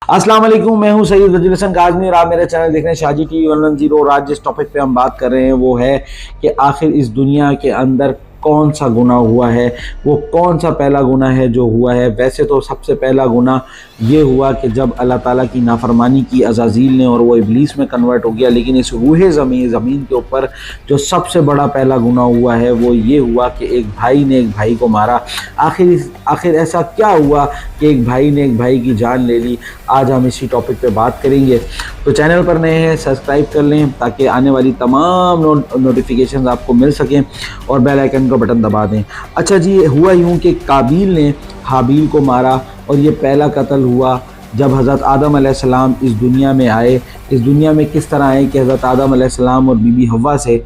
अस्सलाम वालेकुम, मैं हूं सैयद वजीर हसन काज़मी और आप मेरे चैनल देख रहे हैं शाहजी टीवी 110। और आज जिस टॉपिक पे हम बात कर रहे हैं वो है कि आखिर इस दुनिया के अंदर कौन सा गुनाह हुआ है, वो कौन सा पहला गुनाह है जो हुआ है। वैसे तो सबसे पहला गुनाह ये हुआ कि जब अल्लाह ताला की नाफरमानी की अज़ाज़ील ने और वो इब्लीस में कन्वर्ट हो गया। लेकिन इस रूहे ज़मीन के ऊपर जो सबसे बड़ा पहला गुनाह हुआ है वो ये हुआ कि एक भाई ने एक भाई को मारा। आखिर ऐसा क्या हुआ कि एक भाई ने एक भाई की जान ले ली। आज हम इसी टॉपिक पे बात करेंगे। तो चैनल पर नए हैं सब्सक्राइब कर लें ताकि आने वाली तमाम नोटिफिकेशंस आपको मिल सकें और बेल आइकन का बटन दबा दें। अच्छा जी, हुआ यूँ कि काबिल ने हाबील को मारा और ये पहला कत्ल हुआ जब हज़रत आदम अलैहिस्सलाम इस दुनिया में आए। इस दुनिया में किस तरह आए कि हज़रत आदम अलैहिस्सलाम और बीबी हव्वा से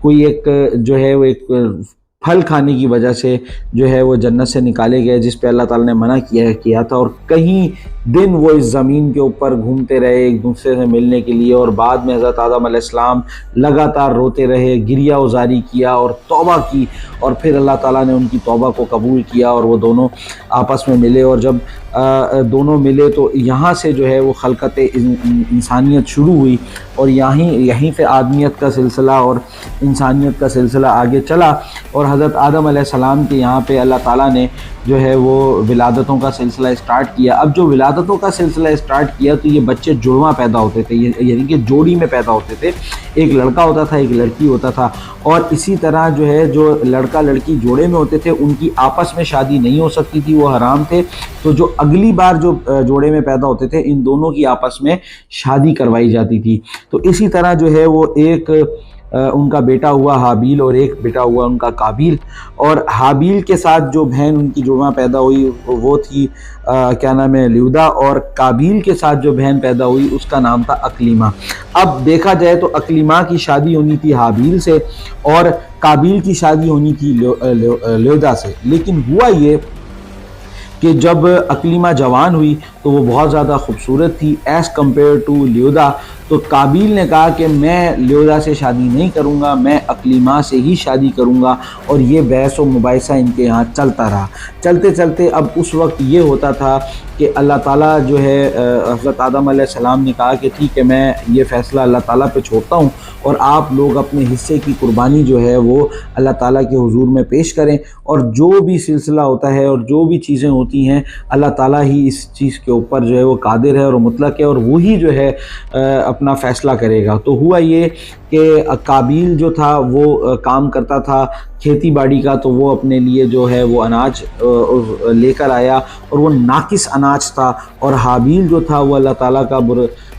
कोई एक जो है वो एक फल खाने की वजह से जो है वो जन्नत से निकाले गए, जिस पे अल्लाह ताला ने मना किया था। और कहीं दिन वो इस ज़मीन के ऊपर घूमते रहे एक दूसरे से मिलने के लिए। और बाद में हज़रत आदम अलैहिस्सलाम लगातार रोते रहे, गिरिया उजारी किया और तौबा की। और फिर अल्लाह ताला ने उनकी तौबा को कबूल किया और वो दोनों आपस में मिले। और जब दोनों मिले तो यहाँ से जो है वो खलकत इंसानियत शुरू हुई और यहीं से आदमियत का सिलसिला और इंसानियत का सिलसिला आगे चला। और हज़रत आदम अलैहिस्सलाम के यहाँ पे अल्लाह ताला ने जो है वो विलादतों का सिलसिला स्टार्ट किया। अब जो विलादतों का सिलसिला स्टार्ट किया तो ये बच्चे जुड़वा पैदा होते थे, यानी कि जोड़ी में पैदा होते थे। एक लड़का होता था, एक लड़की होता था। और इसी तरह जो है जो लड़का लड़की जोड़े में होते थे उनकी आपस में शादी नहीं हो सकती थी, वो हराम थे। तो जो अगली बार जो जोड़े में पैदा होते थे इन दोनों की आपस में शादी करवाई जाती थी। तो इसी तरह जो है वो एक उनका बेटा हुआ हाबील और एक बेटा हुआ उनका काबिल। और हाबील के साथ जो बहन उनकी जुड़वा पैदा हुई वो थी क्या नाम है, ल्यूदा। और काबिल के साथ जो बहन पैदा हुई उसका नाम था अकलीमा। अब देखा जाए तो अकलीमा की शादी होनी थी हाबील से और काबिल की शादी होनी थी ल्यूदा से। लेकिन हुआ ये कि जब अकलीमा जवान हुई तो वो बहुत ज़्यादा खूबसूरत थी एज़ कम्पेयर टू ल्यूदा। तो काबिल ने कहा कि मैं ल्यूदा से शादी नहीं करूँगा, मैं अकलीमा से ही शादी करूँगा। और ये बहस व मुबाहिसा इनके यहाँ चलता रहा। चलते चलते अब उस वक्त ये होता था कि अल्लाह ताला जो है हज़रत आदम अलैहिस्सलाम ने कहा कि ठीक है, मैं ये फ़ैसला अल्लाह ताला पे छोड़ता हूँ और आप लोग अपने हिस्से की कुर्बानी जो है वो अल्लाह ताला के हुजूर में पेश करें। और जो भी सिलसिला होता है और जो भी चीज़ें होती हैं अल्लाह ताला ही इस चीज़ के ऊपर जो है वो कादिर है और मुतलक है और वही जो है अपना फ़ैसला करेगा। तो हुआ ये कि काबिल जो था वो काम करता था खेती बाड़ी का, तो वो अपने लिए जो है वो अनाज लेकर आया और वो नाकिस अनाज था। और हाबील जो था वो अल्लाह ताला का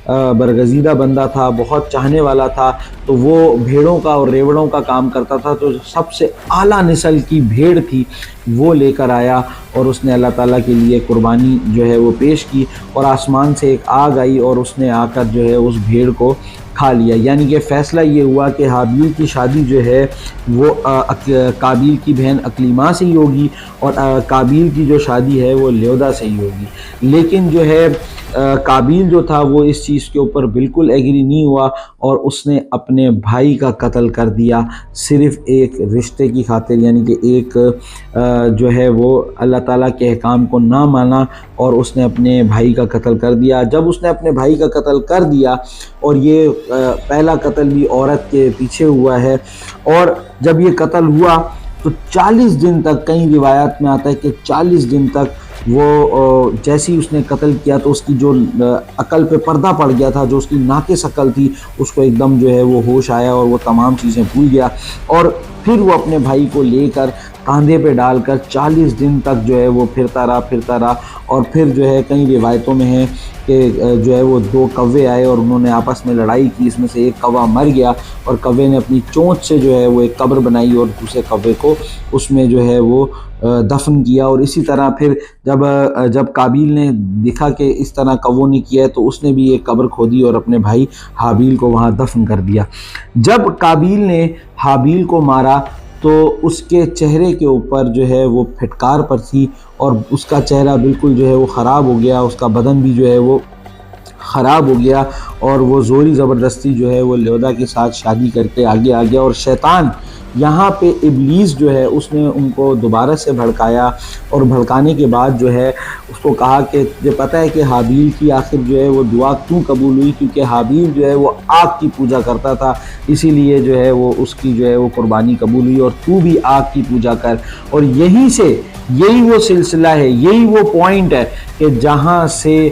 बरगज़ीदा बंदा था, बहुत चाहने वाला था। तो वो भेड़ों का और रेवड़ों का काम करता था। तो सबसे आला नस्ल की भेड़ थी वो लेकर आया और उसने अल्लाह ताला के लिए कुर्बानी जो है वो पेश की। और आसमान से एक आग आई और उसने आकर जो है उस भेड़ को खा लिया। यानी कि फ़ैसला ये हुआ कि हाबील की शादी जो है वो काबिल की बहन अकलीमा से ही होगी और काबिल की जो शादी है वो ल्यूदा से ही होगी। लेकिन जो है काबिल जो था वो इस चीज़ के ऊपर बिल्कुल एग्री नहीं हुआ और उसने अपने भाई का कत्ल कर दिया सिर्फ़ एक रिश्ते की खातिर। यानी कि एक जो है वो अल्लाह ताला के अहकाम को ना माना और उसने अपने भाई का कत्ल कर दिया। जब उसने अपने भाई का कत्ल कर दिया और ये पहला कत्ल भी औरत के पीछे हुआ है। और जब ये कत्ल हुआ तो 40 दिन तक, कई रिवायात में आता है कि 40 दिन तक वो जैसे ही उसने कत्ल किया तो उसकी जो अकल पे पर्दा पड़ गया था, जो उसकी नाकिस अकल थी उसको एकदम जो है वो होश आया और वो तमाम चीज़ें भूल गया। और फिर वो अपने भाई को लेकर कांधे पे डालकर 40 दिन तक जो है वो फिरता रहा। और फिर जो है कई रिवायतों में है कि जो है वो 2 कौवे आए और उन्होंने आपस में लड़ाई की। इसमें से एक कौवा मर गया और कौवे ने अपनी चोंच से जो है वो एक कब्र बनाई और दूसरे कौवे को उसमें जो है वो दफन किया। और इसी तरह फिर जब काबिल ने देखा कि इस तरह कौवों ने किया है तो उसने भी एक कब्र खोदी और अपने भाई हाबील को वहाँ दफन कर दिया। जब काबिल ने हाबील को मारा तो उसके चेहरे के ऊपर जो है वो फिटकार पर थी और उसका चेहरा बिल्कुल जो है वो ख़राब हो गया, उसका बदन भी जो है वो ख़राब हो गया और वो ज़ोरी ज़बरदस्ती जो है वो ल्यूदा के साथ शादी करके आगे आ गया। और शैतान یہاں پہ ابلیس جو ہے اس نے ان کو دوبارہ سے بھڑکایا، اور بھڑکانے کے بعد جو ہے اس کو کہا کہ یہ پتہ ہے کہ حابیل کی آخر جو ہے وہ دعا کیوں قبول ہوئی، کیونکہ حابیل جو ہے وہ آگ کی پوجا کرتا تھا، اسی لیے جو ہے وہ اس کی جو ہے وہ قربانی قبول ہوئی، اور تو بھی آگ کی پوجا کر۔ اور یہیں سے یہی وہ سلسلہ ہے، یہی وہ پوائنٹ ہے کہ جہاں سے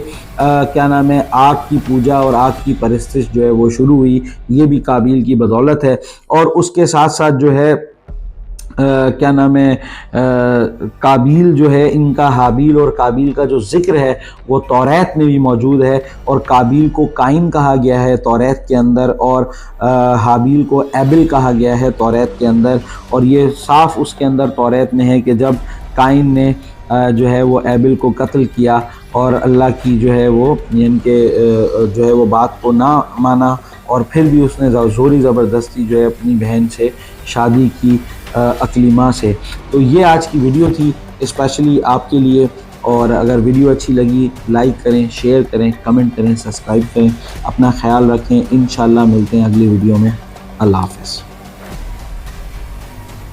کیا نام ہے آگ کی پوجا اور آگ کی پرستش جو ہے وہ شروع ہوئی، یہ بھی قابیل کی بدولت ہے۔ اور اس کے ساتھ ساتھ جو ہے کیا نام ہے قابیل جو ہے، ان کا حابیل اور قابیل کا جو ذکر ہے وہ توریت میں بھی موجود ہے، اور قابیل کو قائن کہا گیا ہے توریت کے اندر، اور حابیل کو ایبل کہا گیا ہے توریت کے اندر، اور یہ صاف اس کے اندر توریت میں ہے کہ جب قائن نے جو ہے وہ ایبل کو قتل کیا اور اللہ کی جو ہے وہ یعنی کہ جو ہے وہ بات کو نہ مانا، اور پھر بھی اس نے زوری زبردستی جو ہے اپنی بہن سے شادی کی اقلیمہ سے۔ تو یہ آج کی ویڈیو تھی اسپیشلی آپ کے لیے، اور اگر ویڈیو اچھی لگی لائک کریں، شیئر کریں، کمنٹ کریں، سبسکرائب کریں، اپنا خیال رکھیں، انشاءاللہ ملتے ہیں اگلی ویڈیو میں۔ اللہ حافظ۔